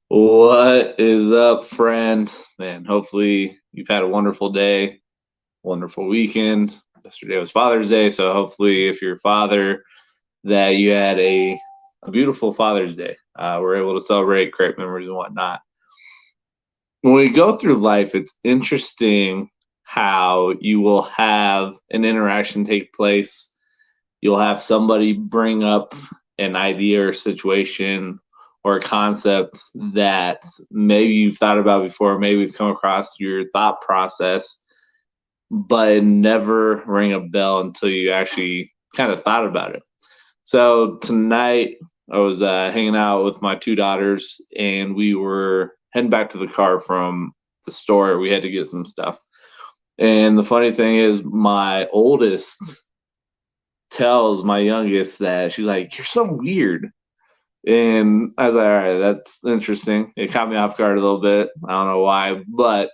What is up, friend? Man, hopefully you've had a wonderful day, wonderful weekend. Yesterday was Father's Day, so hopefully, if you're a father, that you had a beautiful Father's Day. We're able to celebrate great memories and whatnot. When we go through life, it's interesting how you will have an interaction take place. You'll have somebody bring up an idea or situation or a concept that maybe you've thought about before, maybe it's come across your thought process, but it never rang a bell until you actually kind of thought about it. So tonight I was hanging out with my two daughters and we were heading back to the car from the store. We had to get some stuff. And the funny thing is, my oldest tells my youngest that she's like, "You're so weird." And I was like, all right, that's interesting. It caught me off guard a little bit. I don't know why. But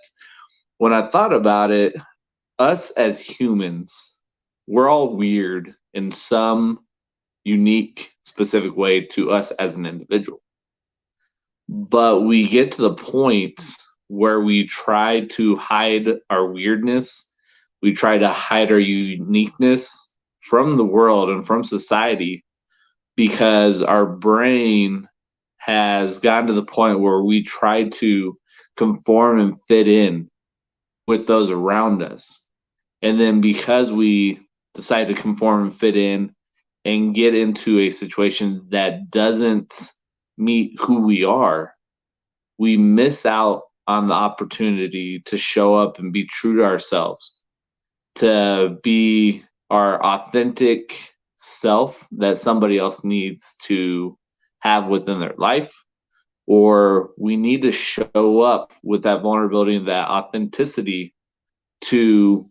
when I thought about it, us as humans, we're all weird in some unique, specific way to us as an individual. But we get to the point where we try to hide our weirdness, we try to hide our uniqueness from the world and from society because our brain has gotten to the point where we try to conform and fit in with those around us. And then because we decide to conform and fit in and get into a situation that doesn't meet who we are, we miss out on the opportunity to show up and be true to ourselves, to be our authentic self that somebody else needs to have within their life, or we need to show up with that vulnerability and that authenticity to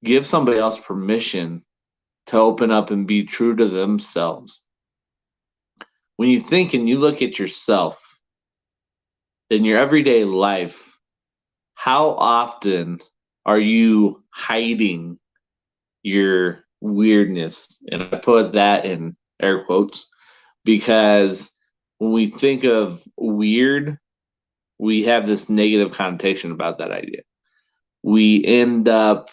give somebody else permission to open up and be true to themselves. When you think and you look at yourself in your everyday life, how often are you hiding your weirdness? And I put that in air quotes because when we think of weird, we have this negative connotation about that idea. We end up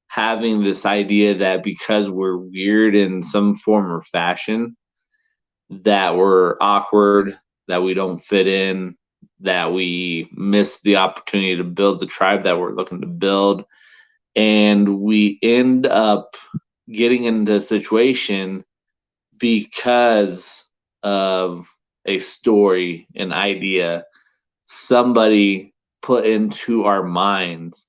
having this idea that because we're weird in some form or fashion, that we're awkward, that we don't fit in, that we miss the opportunity to build the tribe that we're looking to build. And we end up getting into a situation because of a story, an idea, somebody put into our minds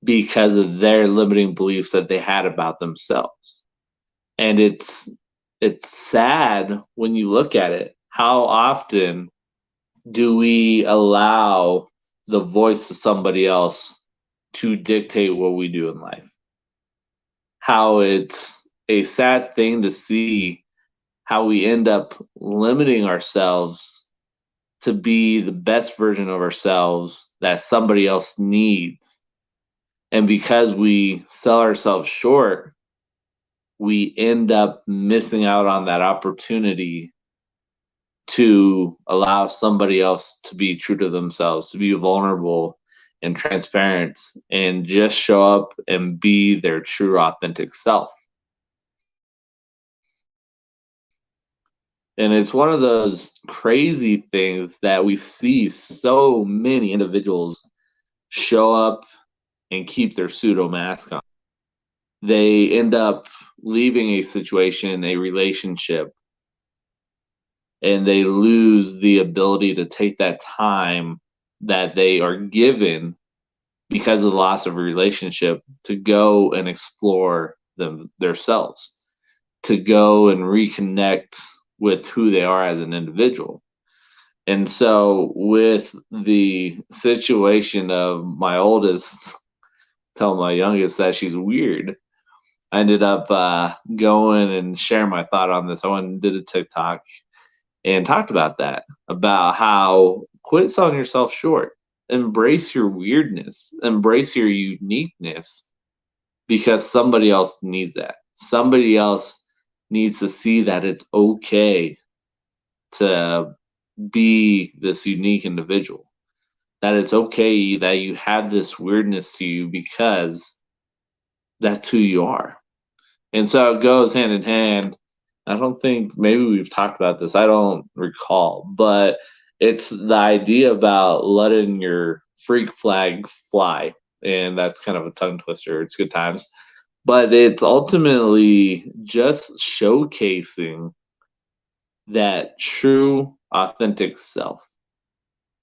because of their limiting beliefs that they had about themselves. And it's sad when you look at it. How often do we allow the voice of somebody else to dictate what we do in life? How it's a sad thing to see how we end up limiting ourselves to be the best version of ourselves that somebody else needs. And because we sell ourselves short, we end up missing out on that opportunity to allow somebody else to be true to themselves, to be vulnerable and transparent, and just show up and be their true, authentic self. And it's one of those crazy things that we see so many individuals show up and keep their pseudo mask on. They end up leaving a situation, a relationship, and they lose the ability to take that time that they are given because of the loss of a relationship to go and explore themselves, to go and reconnect with who they are as an individual. And so with the situation of my oldest telling my youngest that she's weird, I ended up going and sharing my thought on this. I went and did a TikTok and talked about that, about how quit selling yourself short, embrace your weirdness, embrace your uniqueness, because somebody else needs that. Somebody else needs to see that it's okay to be this unique individual, that it's okay that you have this weirdness to you because that's who you are. And so it goes hand in hand. I don't think maybe we've talked about this. I don't recall, but it's the idea about letting your freak flag fly. And that's kind of a tongue twister. It's good times. But it's ultimately just showcasing that true, authentic self,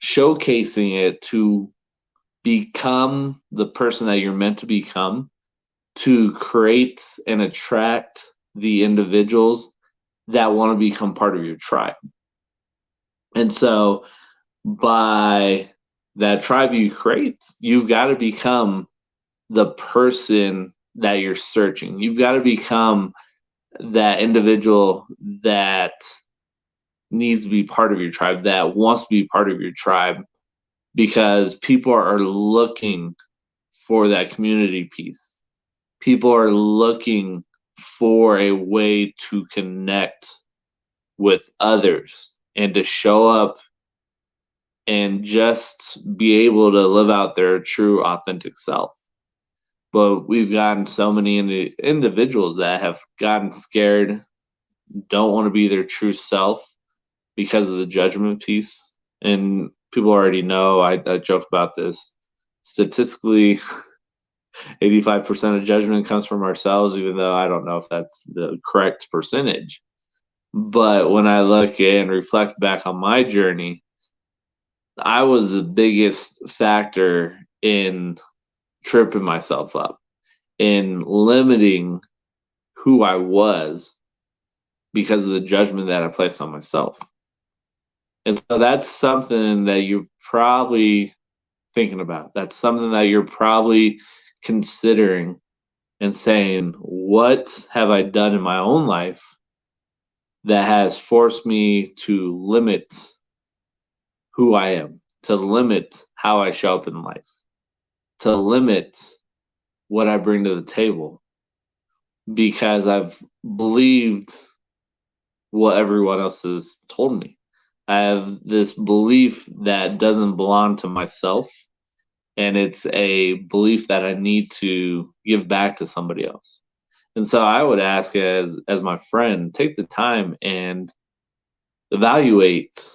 showcasing it to become the person that you're meant to become, to create and attract the individuals that want to become part of your tribe. And so by that tribe you create, you've got to become the person that you're searching. You've got to become that individual that needs to be part of your tribe, that wants to be part of your tribe, because people are looking for that community piece. People are looking for a way to connect with others and to show up and just be able to live out their true authentic self. But we've gotten so many individuals that have gotten scared, don't want to be their true self because of the judgment piece. And people already know, I joke about this. Statistically, 85% of judgment comes from ourselves, even though I don't know if that's the correct percentage. But when I look and reflect back on my journey, I was the biggest factor in tripping myself up, in limiting who I was because of the judgment that I placed on myself. And so that's something that you're probably thinking about. That's something that you're probably considering and saying, what have I done in my own life that has forced me to limit who I am, to limit how I show up in life, to limit what I bring to the table, because I've believed what everyone else has told me. I have this belief that doesn't belong to myself, and it's a belief that I need to give back to somebody else. And so I would ask, as my friend, take the time and evaluate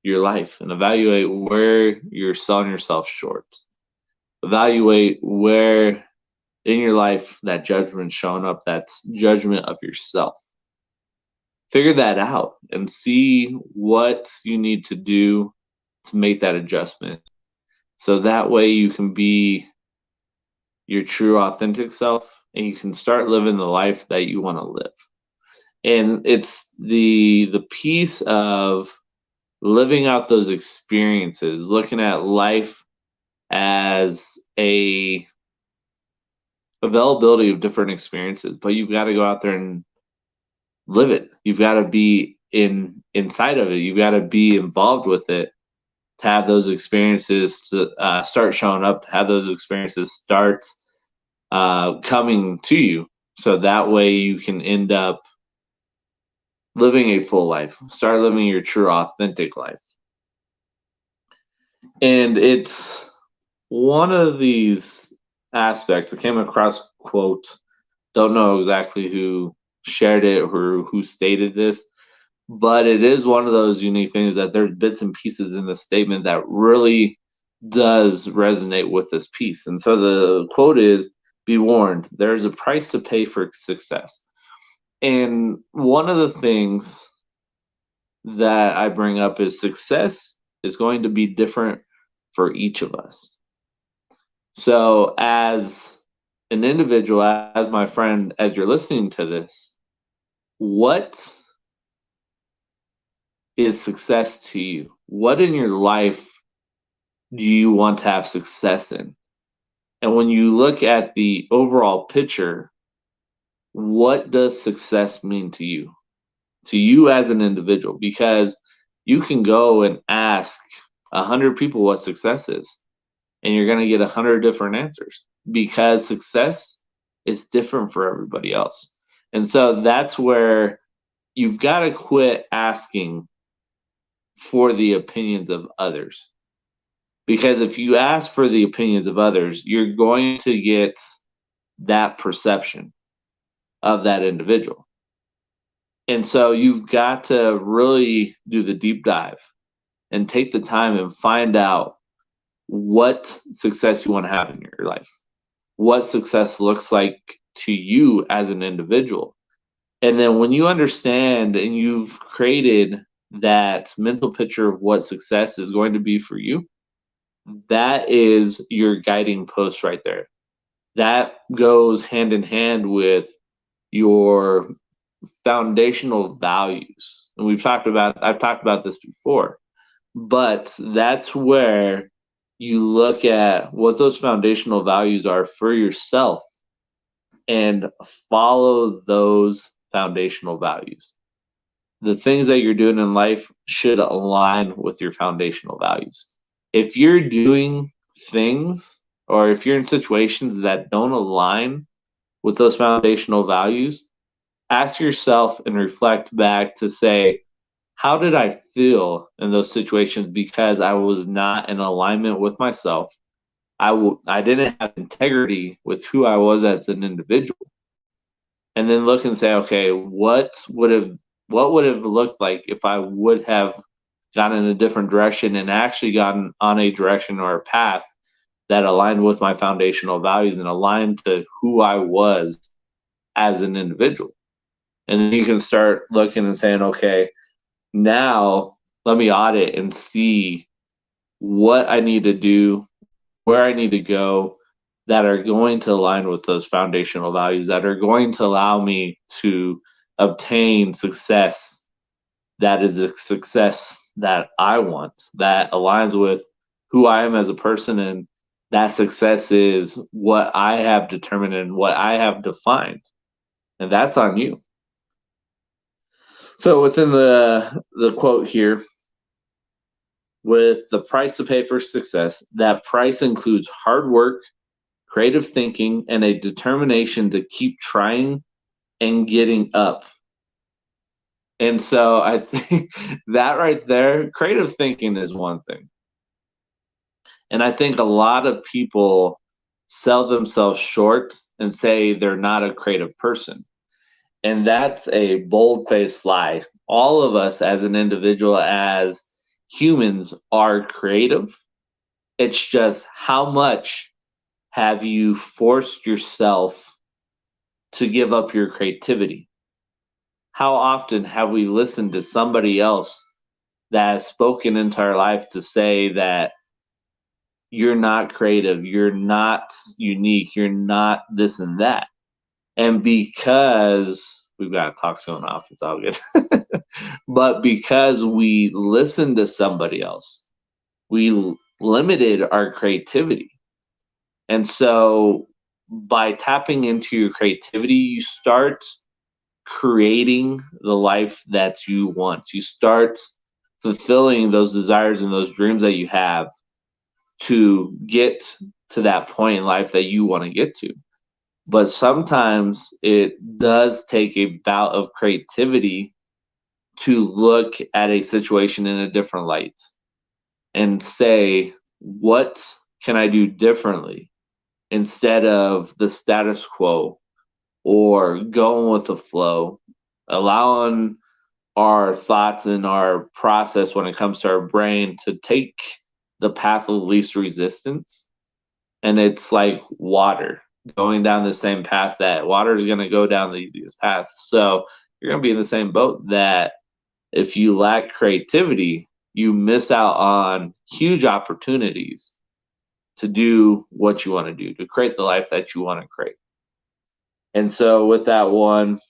your life and evaluate where you're selling yourself short. Evaluate where in your life that judgment's showing up, that's judgment of yourself. Figure that out and see what you need to do to make that adjustment. So that way you can be your true authentic self and you can start living the life that you want to live. And it's the piece of living out those experiences, looking at life as a availability of different experiences, but you've got to go out there and live it. You've got to be inside of it. You've got to be involved with it to have those experiences to start showing up, to have those experiences start coming to you. So that way you can end up living a full life, start living your true authentic life. And it's one of these aspects. I came across a quote, don't know exactly who shared it or who stated this, but it is one of those unique things that there's bits and pieces in the statement that really does resonate with this piece. And so the quote is, be warned, there's a price to pay for success. And one of the things that I bring up is success is going to be different for each of us. So as an individual, as my friend, as you're listening to this, what is success to you? What in your life do you want to have success in? And when you look at the overall picture, what does success mean to you as an individual? Because you can go and ask 100 people what success is, and you're going to get 100 different answers because success is different for everybody else. And so that's where you've got to quit asking for the opinions of others. Because if you ask for the opinions of others, you're going to get that perception of that individual. And so you've got to really do the deep dive and take the time and find out what success you want to have in your life, what success looks like to you as an individual. And then when you understand and you've created that mental picture of what success is going to be for you, that is your guiding post right there. That goes hand in hand with your foundational values. And I've talked about this before, but that's where you look at what those foundational values are for yourself and follow those foundational values. The things that you're doing in life should align with your foundational values. If you're doing things or if you're in situations that don't align with those foundational values, ask yourself and reflect back to say, how did I feel in those situations because I was not in alignment with myself? I didn't have integrity with who I was as an individual. And then look and say, okay, what would have looked like if I would have gone in a different direction and actually gotten on a direction or a path that aligned with my foundational values and aligned to who I was as an individual. And then you can start looking and saying, okay, now let me audit and see what I need to do, where I need to go that are going to align with those foundational values, that are going to allow me to obtain success that is the success that I want, that aligns with who I am as a person. And that success is what I have determined and what I have defined. And that's on you. So within the quote here, with the price to pay for success, that price includes hard work, creative thinking, and a determination to keep trying and getting up. And so I think that right there, creative thinking is one thing. And I think a lot of people sell themselves short and say they're not a creative person. And that's a bold-faced lie. All of us as an individual, as humans, are creative. It's just how much have you forced yourself to give up your creativity? How often have we listened to somebody else that has spoken into our life to say that you're not creative, you're not unique, you're not this and that? And because we've got clocks going off, it's all good. But because we listened to somebody else, we limited our creativity. And so by tapping into your creativity, you start creating the life that you want. You start fulfilling those desires and those dreams that you have to get to that point in life that you want to get to. But sometimes it does take a bout of creativity to look at a situation in a different light and say, what can I do differently instead of the status quo or going with the flow, allowing our thoughts and our process when it comes to our brain to take the path of least resistance. And it's like water going down the same path that water is going to go down the easiest path. So you're going to be in the same boat that if you lack creativity, you miss out on huge opportunities to do what you want to do, to create the life that you want to create. And so with that one,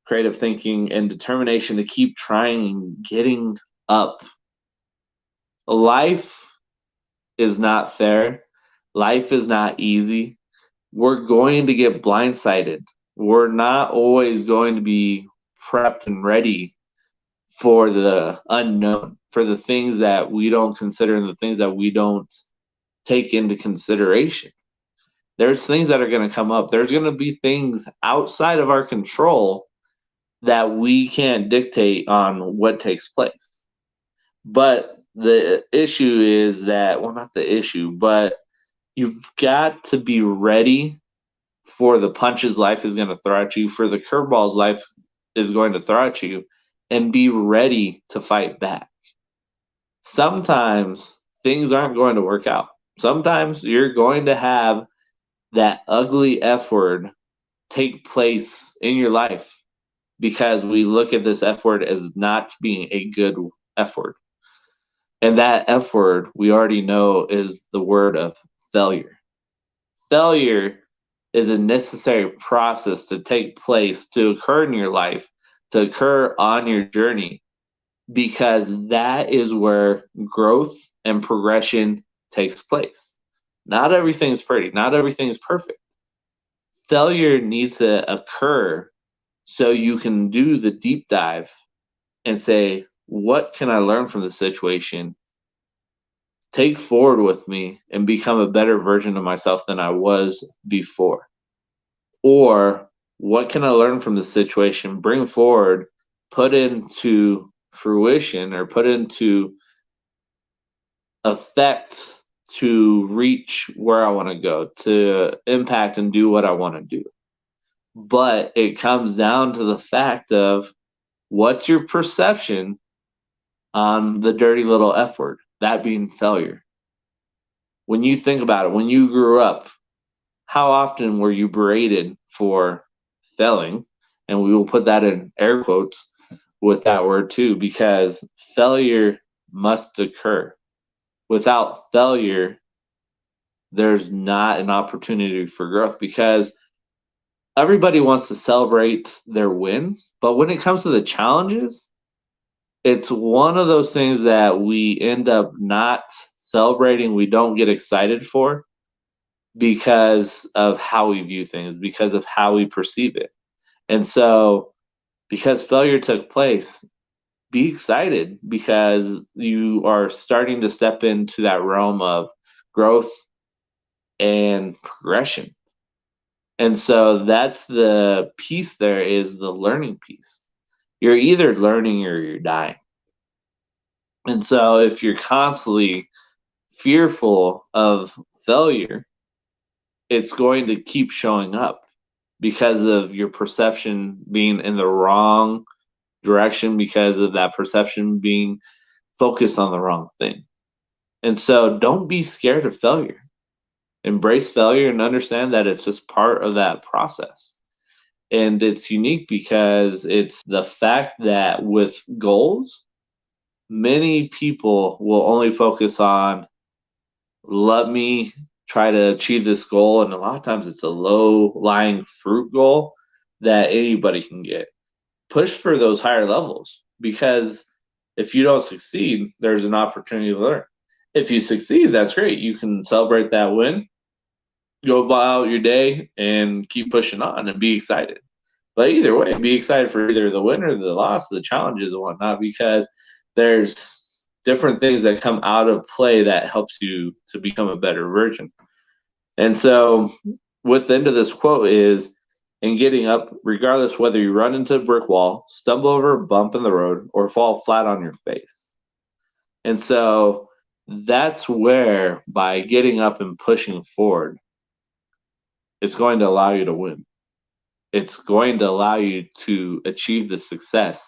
creative thinking and determination to keep trying and getting up. Life is not fair. Life is not easy. We're going to get blindsided. We're not always going to be prepped and ready for the unknown, for the things that we don't consider and the things that we don't take into consideration. There's things that are going to come up. There's going to be things outside of our control that we can't dictate on what takes place. But the issue is that, well, not the issue, but you've got to be ready for the punches life is going to throw at you, for the curveballs life is going to throw at you, and be ready to fight back. Sometimes things aren't going to work out. Sometimes you're going to have that ugly F word take place in your life because we look at this F word as not being a good F word. And that F word we already know is the word of failure. Failure is a necessary process to take place, to occur in your life, to occur on your journey, because that is where growth and progression takes place. Not everything's pretty, not everything's perfect. Failure needs to occur so you can do the deep dive and say, what can I learn from the situation? Take forward with me and become a better version of myself than I was before. Or what can I learn from the situation, bring forward, put into fruition or put into effect to reach where I want to go, to impact and do what I want to do. But it comes down to the fact of what's your perception on the dirty little F word, that being failure. When you think about it, when you grew up, how often were you berated for failing? And we will put that in air quotes with that word too, because failure must occur. Without failure, there's not an opportunity for growth, because everybody wants to celebrate their wins. But when it comes to the challenges, it's one of those things that we end up not celebrating, we don't get excited for because of how we view things, because of how we perceive it. And so, because failure took place, be excited because you are starting to step into that realm of growth and progression. And so that's the piece there, is the learning piece. You're either learning or you're dying. And so if you're constantly fearful of failure, it's going to keep showing up because of your perception being in the wrong direction, because of that perception being focused on the wrong thing. And so don't be scared of failure. Embrace failure and understand that it's just part of that process. And it's unique because it's the fact that with goals, many people will only focus on, let me try to achieve this goal. And a lot of times it's a low lying fruit goal that anybody can get. Push for those higher levels, because if you don't succeed, there's an opportunity to learn. If you succeed, that's great. You can celebrate that win, go about your day, and keep pushing on and be excited. But either way, be excited for either the win or the loss, the challenges and whatnot, because there's different things that come out of play that helps you to become a better version. And so, with the end of this quote is, in getting up, regardless whether you run into a brick wall, stumble over a bump in the road, or fall flat on your face. And so that's where, by getting up and pushing forward, it's going to allow you to win. It's going to allow you to achieve the success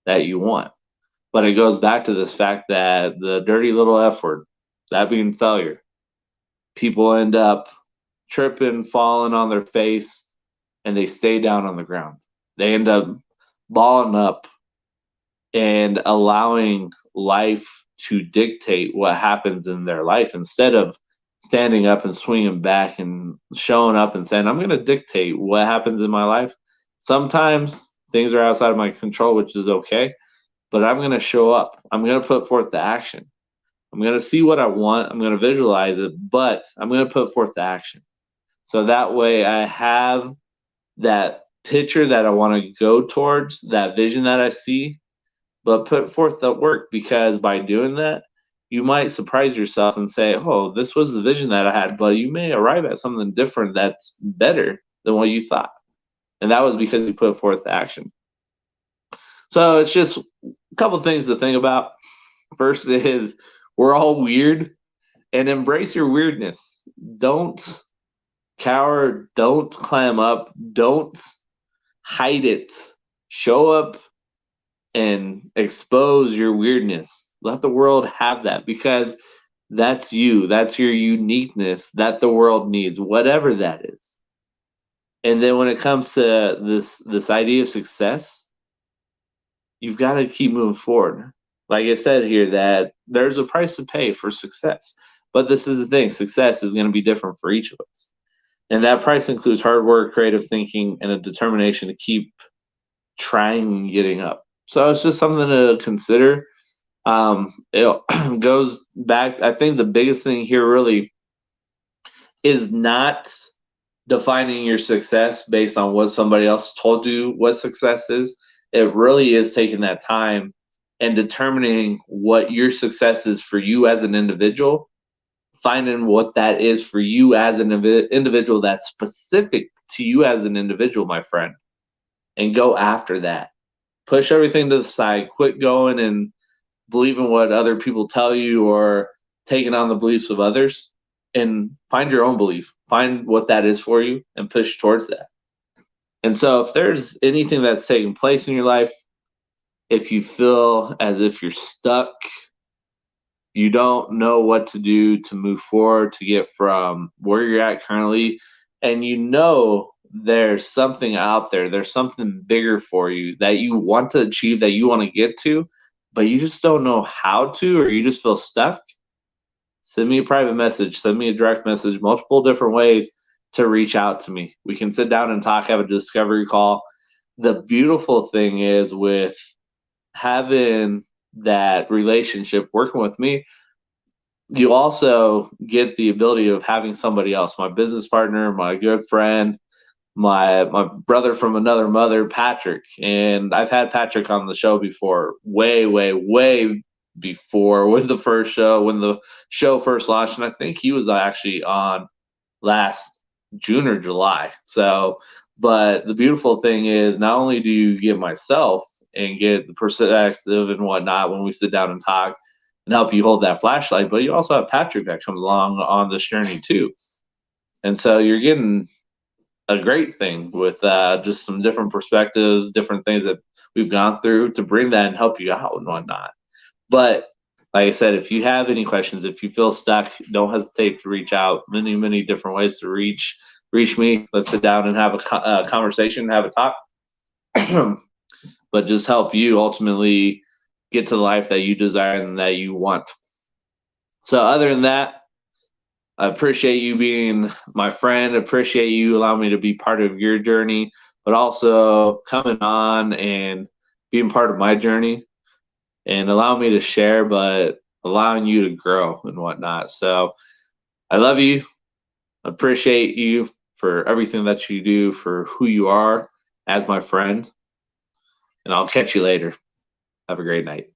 that you want. But it goes back to this fact that the dirty little F word, that being failure, people end up tripping, falling on their face, and they stay down on the ground. They end up balling up and allowing life to dictate what happens in their life, instead of standing up and swinging back and showing up and saying, I'm going to dictate what happens in my life. Sometimes things are outside of my control, which is okay, but I'm going to show up. I'm going to put forth the action. I'm going to see what I want. I'm going to visualize it, but I'm going to put forth the action. So that way I have that picture that I want to go towards, that vision that I see, but put forth the work, because by doing that, you might surprise yourself and say, oh, this was the vision that I had, but you may arrive at something different that's better than what you thought. And that was because you put forth the action. So it's just a couple things to think about. First is we're all weird, and embrace your weirdness. Don't cower, don't clam up, don't hide it. Show up and expose your weirdness. Let the world have that because that's you. That's your uniqueness that the world needs, whatever that is. And then when it comes to this idea of success, you've got to keep moving forward. Like I said here, that there's a price to pay for success. But this is the thing, success is going to be different for each of us. And that price includes hard work, creative thinking, and a determination to keep trying and getting up. So it's just something to consider. It goes back. I think the biggest thing here really is not defining your success based on what somebody else told you what success is. It really is taking that time and determining what your success is for you as an individual, finding what that is for you as an individual that's specific to you as an individual, my friend, and go after that. Push everything to the side, quit going and believing what other people tell you or taking on the beliefs of others, and find your own belief. Find what that is for you and push towards that. And so if there's anything that's taking place in your life, if you feel as if you're stuck, you don't know what to do to move forward to get from where you're at currently, and you know there's something out there, there's something bigger for you that you want to achieve, that you want to get to, but you just don't know how to, or you just feel stuck, send me a private message, send me a direct message, multiple different ways to reach out to me. We can sit down and talk, have a discovery call. The beautiful thing is with having that relationship working with me, you also get the ability of having somebody else, my business partner, my good friend, my brother from another mother, Patrick. And I've had Patrick on the show before, way before, with the first show, when the show first launched, and I think he was actually on last June or July. So, but the beautiful thing is, not only do you get myself and get the perspective and whatnot when we sit down and talk and help you hold that flashlight, but you also have Patrick that comes along on this journey too. And so you're getting a great thing with just some different perspectives, different things that we've gone through to bring that and help you out and whatnot. But like I said, if you have any questions, if you feel stuck, don't hesitate to reach out. Many different ways to reach me. Let's sit down and have a conversation, have a talk, but just help you ultimately get to the life that you desire and that you want. So other than that, I appreciate you being my friend. Appreciate you allowing me to be part of your journey, but also coming on and being part of my journey and allowing me to share, but allowing you to grow and whatnot. So I love you. Appreciate you for everything that you do, for who you are as my friend. And I'll catch you later. Have a great night.